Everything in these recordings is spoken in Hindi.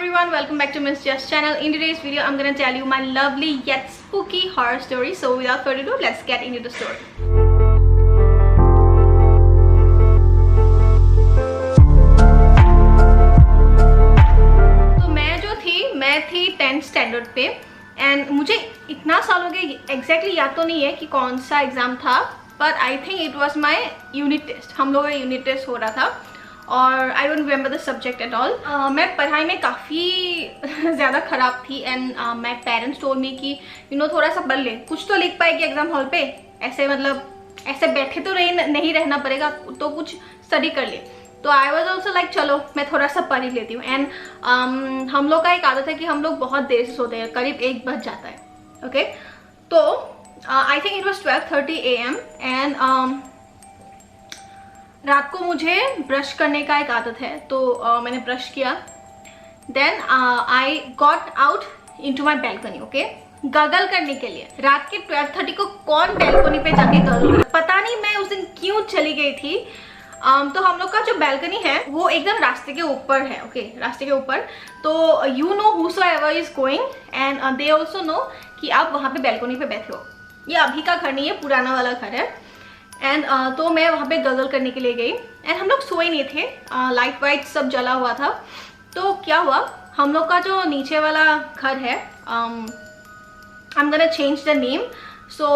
everyone, welcome back to Miss Just channel. In today's video, I'm gonna tell you my lovely yet spooky horror story. So without further ado, let's get into the story. तो मैं थी 10th स्टैंडर्ड पे एंड मुझे इतना साल हो गया एग्जैक्टली याद तो नहीं है कि कौन सा एग्जाम था, but I think it was my unit test. हम लोगों का यूनिट टेस्ट हो रहा था और I don't remember the subject at all. मैं पढ़ाई में काफ़ी ज़्यादा ख़राब थी and my parents told me कि थोड़ा सा पढ़ ले, कुछ तो लिख पाएगी एग्जाम हॉल पे. ऐसे मतलब ऐसे बैठे तो नहीं रहना पड़ेगा, तो कुछ स्टडी कर ले. तो आई वॉज ऑल्सो लाइक चलो मैं थोड़ा सा पढ़ ही लेती हूँ. एंड हम लोग का एक आदत है कि हम लोग बहुत देर से सोते हैं, करीब 1 बज जाता है. ओके तो आई think it was 12:30 AM and रात को मुझे ब्रश करने का एक आदत है, तो मैंने ब्रश किया. Then I got out into my balcony. Okay gargle करने के लिए. रात के 12:30 को कौन बैल्कनी पे जाके गगल, पता नहीं मैं उस दिन क्यों चली गई थी. तो हम लोग का जो बैल्कनी है वो एकदम रास्ते के ऊपर है. ओके रास्ते के ऊपर. तो you know whosoever is going and they also know कि आप वहाँ पे बैल्कनी पे बैठे हो. ये अभी का घर नहीं है, पुराना वाला घर है. एंड तो मैं वहाँ पे गगल करने के लिए गई एंड हम लोग सोए नहीं थे. लाइट वाइट सब जला हुआ था. तो क्या हुआ, हम लोग का जो नीचे वाला घर है, I am gonna change the name. So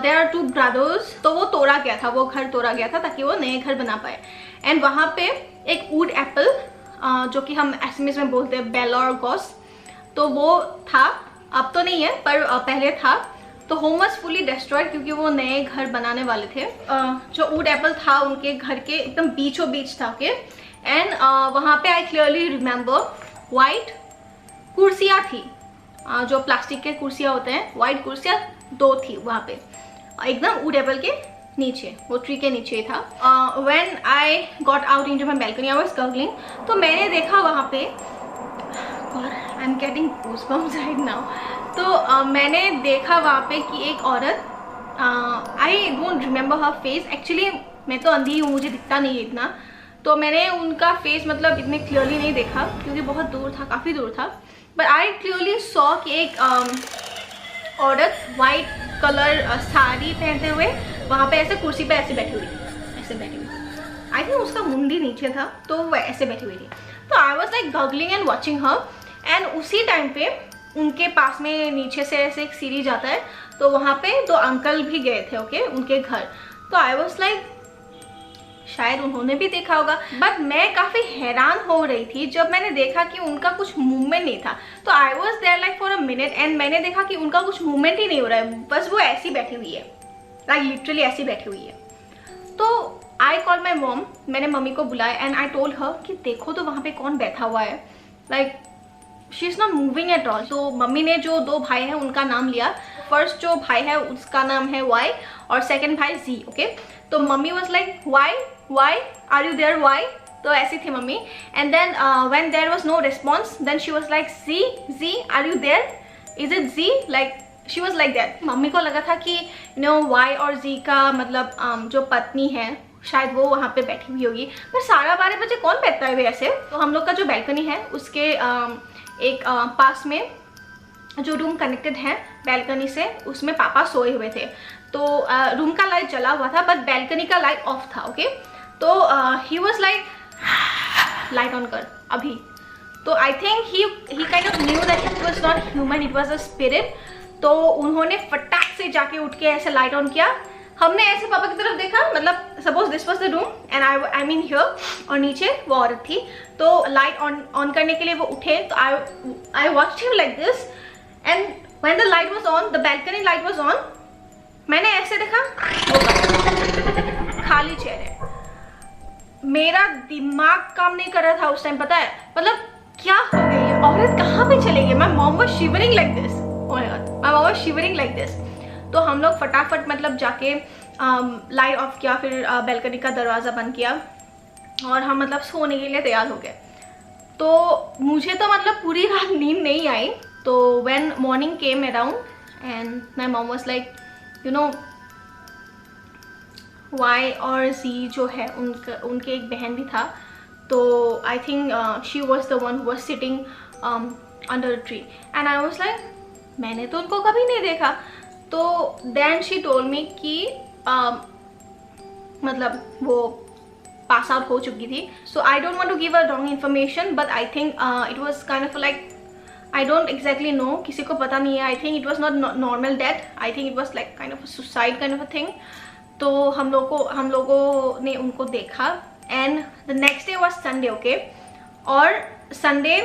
there are 2 brothers. तो वो तोड़ा गया था, वो घर तोड़ा गया था ताकि वो नए घर बना पाए. एंड वहाँ पे एक वुड एप्पल, जो कि हम एसएमएस में बोलते हैं बेल और गॉस, तो वो था. अब तो नहीं है पर पहले था. तो होम वॉज फुली डिस्ट्रॉयड क्योंकि वो नए घर बनाने वाले थे. जो वुड एप्पल था उनके घर के एकदम बीचों बीच था. ओके एंड वहाँ पे आई क्लियरली रिमेंबर वाइट कुर्सियाँ थी, जो प्लास्टिक के कुर्सियाँ होते हैं. वाइट कुर्सियाँ 2 थी वहाँ पे एकदम वुड एप्पल के नीचे, वो ट्री के नीचे ही था. When I got out into my balcony I was gargling. तो मैंने देखा वहाँ पे, I am getting goosebumps right now. तो मैंने देखा वहाँ पे कि एक औरत, I don't remember her face. Actually मैं तो अंधी हूँ, मुझे दिखता नहीं है इतना. तो मैंने उनका फेस मतलब इतने क्लियरली नहीं देखा क्योंकि बहुत दूर था, काफ़ी दूर था. बट आई क्लियरली सॉ कि एक औरत वाइट कलर साड़ी पहनते हुए वहाँ पे ऐसे कुर्सी पे ऐसे बैठी हुई. आई थिंक उसका मुंडी नीचे था, तो वो ऐसे बैठी हुई थी. तो I was like gargling and watching her. And उसी टाइम पे उनके पास में नीचे से ऐसे एक सीढ़ी जाता है, तो वहाँ पे 2 अंकल भी गए थे. ओके उनके घर. तो आई वॉज लाइक शायद उन्होंने भी देखा होगा. बट मैं काफ़ी हैरान हो रही थी जब मैंने देखा कि उनका कुछ मूवमेंट नहीं था. तो I was there like for a minute and मैंने देखा कि उनका कुछ मूवमेंट ही नहीं हो रहा है, बस वो ऐसी बैठी हुई है, लाइक लिटरली ऐसी बैठी हुई है. तो आई कॉल माई मॉम. मैंने मम्मी को बुलाया एंड आई टोल्ड हर कि देखो तो वहाँ पे कौन बैठा हुआ है, like she is not moving at all. तो मम्मी ने जो 2 भाई हैं उनका नाम लिया. फर्स्ट जो भाई है उसका नाम है वाई और सेकंड भाई जी. ओके तो मम्मी was like Y are you there, Y. तो ऐसी थी मम्मी. And then when there was no response then she was like G are you there, is it G, like she was like that. मम्मी को लगा था कि वाई और जी का मतलब जो पत्नी है शायद वो वहाँ पे बैठी हुई होगी. पर 12:30 बजे कौन बैठता है ऐसे. तो हम लोग का जो बैल्कनी है उसके एक पास में जो रूम कनेक्टेड है बैल्कनी से, उसमें पापा सोए हुए थे. तो रूम का लाइट जला हुआ था बट बैल्कनी का लाइट ऑफ था. ओके तो he was like light on कर अभी. तो I think he kind of knew that it was not human, it was a spirit. तो उन्होंने फटाक से जाके उठ के ऐसे लाइट ऑन किया. हमने ऐसे पापा की तरफ देखा, मतलब suppose this was the room and I mean here, और नीचे वो औरत थी. तो लाइट ऑन करने के लिए वो उठे. तो I watched him like this and when the light was on, the balcony light was on, मैंने ऐसे देखा वो खाली चेयर है. मेरा दिमाग काम नहीं कर रहा था उस टाइम. पता है मतलब क्या हो गया, ये औरत कहाँ पे चली गई. My mom was shivering like this. Oh my God, my mom was shivering like this. तो हम लोग फटाफट मतलब जाके लाइट ऑफ किया, फिर बैल्कनी का दरवाज़ा बंद किया और हम मतलब सोने के लिए तैयार हो गए. तो मुझे तो मतलब पूरी रात नींद नहीं आई. तो when morning came around and my mom was like why और जी जो है उनके एक बहन भी था. तो I think she was the one who was sitting under a tree and I was like मैंने तो उनको कभी नहीं देखा. तो देन शी टोल्ड मी कि मतलब वो पास आउट हो चुकी थी. So I don't want to give a wrong information but I think it was kind of like I don't exactly know, किसी को पता नहीं है. I think it was not normal death, I think it was like kind of suicide kind of a thing. तो हम लोगों ने उनको देखा and the next day was Sunday. Okay, और संडे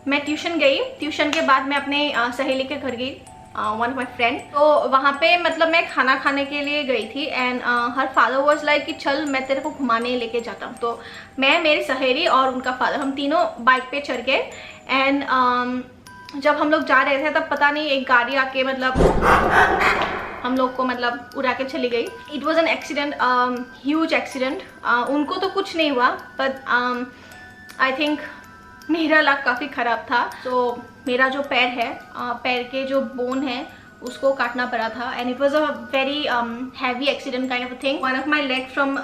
मैं ट्यूशन गई. ट्यूशन के बाद मैं अपने सहेली के घर गई, वन ऑफ माई फ्रेंड. तो वहाँ पे मतलब मैं खाना खाने के लिए गई थी and her father was like कि चल मैं तेरे को घुमाने लेके जाता हूँ. तो मैं, मेरी सहेली और उनका फादर, हम तीनों बाइक पे चढ़ गए एंड जब हम लोग जा रहे थे तब पता नहीं एक गाड़ी आके मतलब हम लोग को मतलब उड़ा के चली गई. It was an accident, huge accident. उनको तो कुछ नहीं हुआ बट आई थिंक मेरा लक काफ़ी ख़राब था. तो मेरा जो पैर है, पैर के जो बोन है उसको काटना पड़ा था and it was a very heavy accident kind of a thing. One of my leg from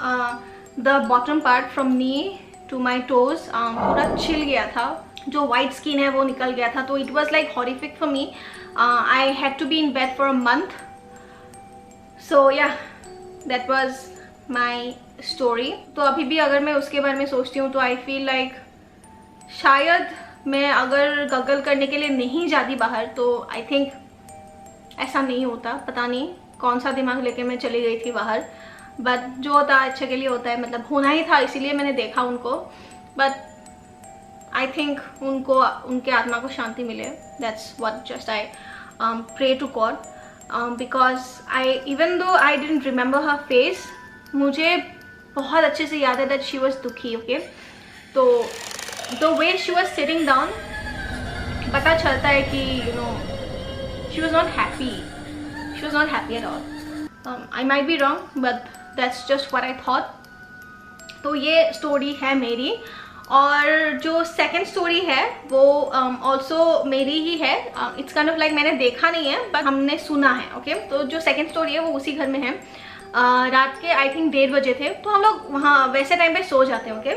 the bottom part from knee to my toes पूरा छिल गया था. जो वाइट स्किन है वो निकल गया था. तो it was like horrific for me. I had to be in bed for a month. So yeah that was my story. तो अभी भी अगर मैं उसके बारे में सोचती हूँ तो आई फील लाइक शायद मैं अगर गगल करने के लिए नहीं जाती बाहर तो आई थिंक ऐसा नहीं होता. पता नहीं कौन सा दिमाग लेके मैं चली गई थी बाहर. बट जो होता है अच्छे के लिए होता है, मतलब होना ही था इसीलिए मैंने देखा उनको. बट आई थिंक उनको, उनके आत्मा को शांति मिले. That's what just I pray to God because I even though I didn't remember her face, मुझे बहुत अच्छे से याद है दैट शी वॉज दुखी. ओके, तो the way she was sitting down पता चलता है कि you know she was not happy. She was not happy at all. I might be wrong but that's just what I thought. तो ये स्टोरी है मेरी. और जो सेकेंड स्टोरी है वो ऑल्सो मेरी ही है. इट्स काइंड ऑफ लाइक मैंने देखा नहीं है बट हमने सुना है. ओके, तो जो सेकेंड स्टोरी है वो उसी घर में है. रात के आई थिंक 1:30 बजे थे. तो हम लोग वहाँ वैसे टाइम पे सो जाते हैं. ओके,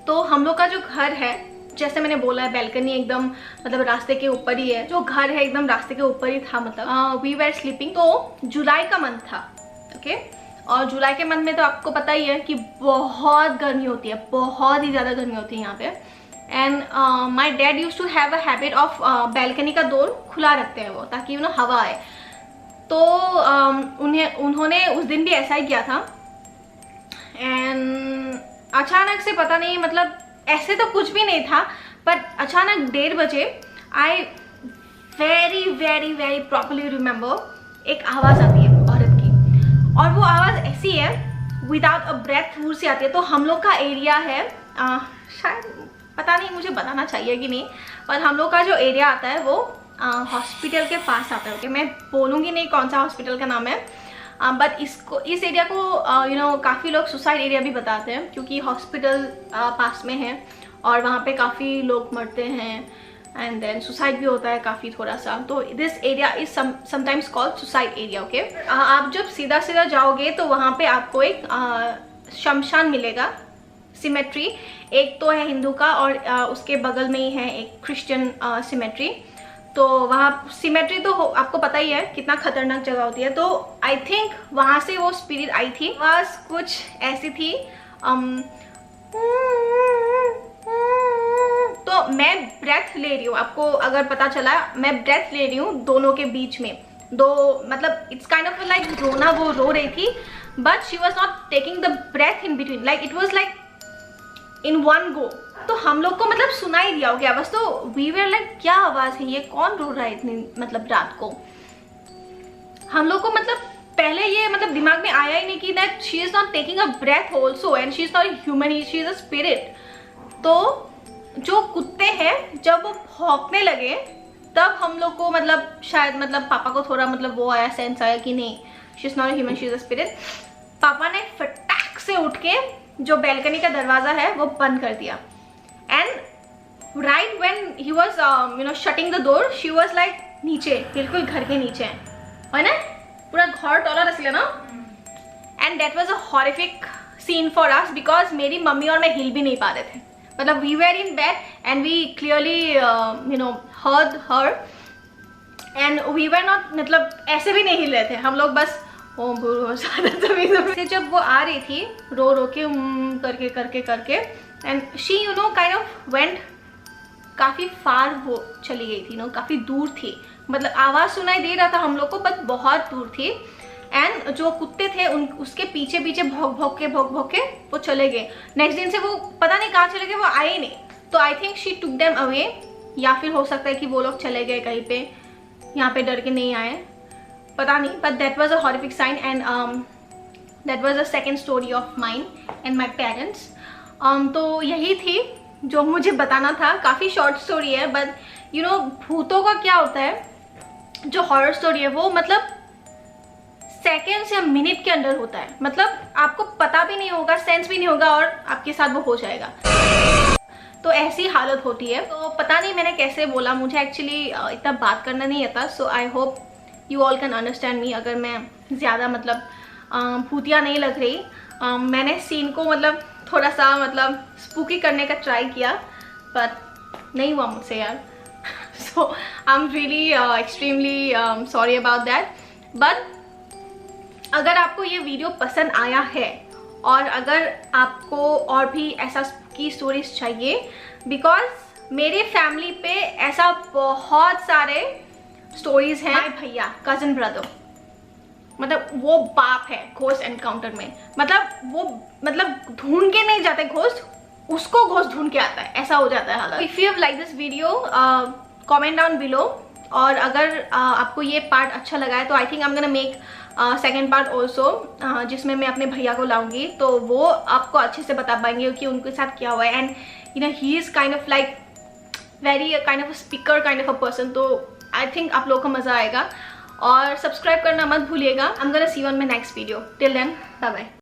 तो हम लोग का जो घर है, जैसे मैंने बोला है बैल्कनी एकदम मतलब रास्ते के ऊपर ही है. जो घर है एकदम रास्ते के ऊपर ही था. मतलब वी वर स्लीपिंग. तो जुलाई का मंथ था. ओके, और जुलाई के मंथ में तो आपको पता ही है कि बहुत गर्मी होती है, बहुत ही ज़्यादा गर्मी होती है यहाँ पे. And my dad use to have a habit of balcony का डोर खुला रखते हैं वो, ताकि यू नो हवा आए. तो उन्होंने उस दिन भी ऐसा ही किया था. एंड अचानक से पता नहीं, मतलब ऐसे तो कुछ भी नहीं था पर अचानक 1:30 बजे I very very very properly remember एक आवाज़ आती है औरत की. और वो आवाज़ ऐसी है विदाउट अ ब्रेथ, दूर से आती है. तो हम लोग का एरिया है शायद पता नहीं मुझे बताना चाहिए कि नहीं, पर हम लोग का जो एरिया आता है वो हॉस्पिटल के पास आता है. ओके, मैं बोलूँगी नहीं कौन सा हॉस्पिटल का नाम है बट इस एरिया को यू नो काफ़ी लोग सुसाइड एरिया भी बताते हैं क्योंकि हॉस्पिटल पास में है और वहाँ पे काफ़ी लोग मरते हैं एंड देन सुसाइड भी होता है काफ़ी थोड़ा सा. तो this area is sometimes called suicide area. Okay, आप जब सीधा सीधा जाओगे तो वहाँ पे आपको एक शमशान मिलेगा, सिमेट्री. एक तो है हिंदू का और उसके बगल में ही है एक क्रिश्चियन सिमेट्री. तो वहाँ सिमेट्री तो आपको पता ही है कितना खतरनाक जगह होती है. तो आई थिंक वहाँ से वो स्पिरिट आई थी. बस कुछ ऐसी थी. तो मैं ब्रेथ ले रही हूँ, आपको अगर पता चला मैं ब्रेथ ले रही हूँ दोनों के बीच में. दो मतलब इट्स काइंड ऑफ लाइक रोना, वो रो रही थी but she was not taking the breath in between, like it was like in one go. तो हम लोग को मतलब सुनाई दिया हो गया बस. तो वी वर लाइक क्या आवाज़ है ये, कौन रो रहा है इतनी मतलब रात को. हम लोग को मतलब पहले ये मतलब दिमाग में आया ही नहीं कि that she is not taking a breath also and she is not human, she is a spirit. तो जो कुत्ते हैं जब वो भौंकने लगे तब हम लोग को मतलब शायद मतलब पापा को थोड़ा मतलब वो आया, सेंस आया कि नहीं she is not human, she is a spirit. पापा ने फटाक से उठ के जो बैल्कनी का दरवाज़ा है वो बंद कर दिया. And right when he was you know shutting the door she was like नीचे, बिल्कुल घर के नीचे है ना, पूरा घर टॉलर असले ना. And that was a horrific scene for us because मेरी मम्मी और मैं हिल भी नहीं पा रहे थे. मतलब we were in bed and we clearly heard her and we were not, मतलब ऐसे भी नहीं हिल रहे थे हम लोग, बस ओम भूर्भुवः से जब वो आ रही थी रो रो के करके करके करके and she kind of went काफ़ी फार वो चली गई थी, काफ़ी दूर थी. मतलब आवाज़ सुनाई दे रहा था हम लोग को बट बहुत दूर थी. एंड जो कुत्ते थे उसके पीछे पीछे भौंक भौंक के वो चले गए. नेक्स्ट दिन से वो पता नहीं कहाँ चले गए, वो आए नहीं. तो I think she took them away, या फिर हो सकता है कि वो लोग चले गए कहीं पे, यहाँ पे डर के नहीं आए, पता नहीं. But that was a horrific sign and that was a second story of mine and my parents. तो यही थी जो मुझे बताना था. काफ़ी शॉर्ट स्टोरी है बट भूतों का क्या होता है, जो हॉरर स्टोरी है वो मतलब सेकेंड्स या मिनट के अंदर होता है. मतलब आपको पता भी नहीं होगा, सेंस भी नहीं होगा और आपके साथ वो हो जाएगा. तो ऐसी हालत होती है. तो पता नहीं मैंने कैसे बोला, मुझे एक्चुअली इतना बात करना नहीं आता. So I hope you all can understand me. अगर मैं ज़्यादा मतलब भूतिया नहीं लग रही, मैंने सीन को मतलब थोड़ा सा मतलब स्पूकी करने का ट्राई किया बट नहीं हुआ मुझसे यार. So I am really extremely sorry about that. But अगर आपको ये वीडियो पसंद आया है और अगर आपको और भी ऐसा की स्टोरीज चाहिए, बिकॉज मेरे फैमिली पे ऐसा बहुत सारे स्टोरीज हैं. माय भैया, कजन ब्रदर, मतलब वो बाप है घोस्ट एनकाउंटर में. मतलब वो मतलब ढूंढ के नहीं जाते घोस्ट, उसको घोस्ट ढूंढ के आता है, ऐसा हो जाता है हालत. If you have like this video comment down below. और अगर आपको ये पार्ट अच्छा लगा है तो I think I am gonna make second part also, जिसमें मैं अपने भैया को लाऊंगी. तो वो आपको अच्छे से बता पाएंगे कि उनके साथ क्या हुआ है. And he is kind of like very kind of speaker kind of a person. तो आई थिंक आप लोगों को मज़ा आएगा. और सब्सक्राइब करना मत भूलिएगा. I am gonna see you on my next video. Till then, bye bye.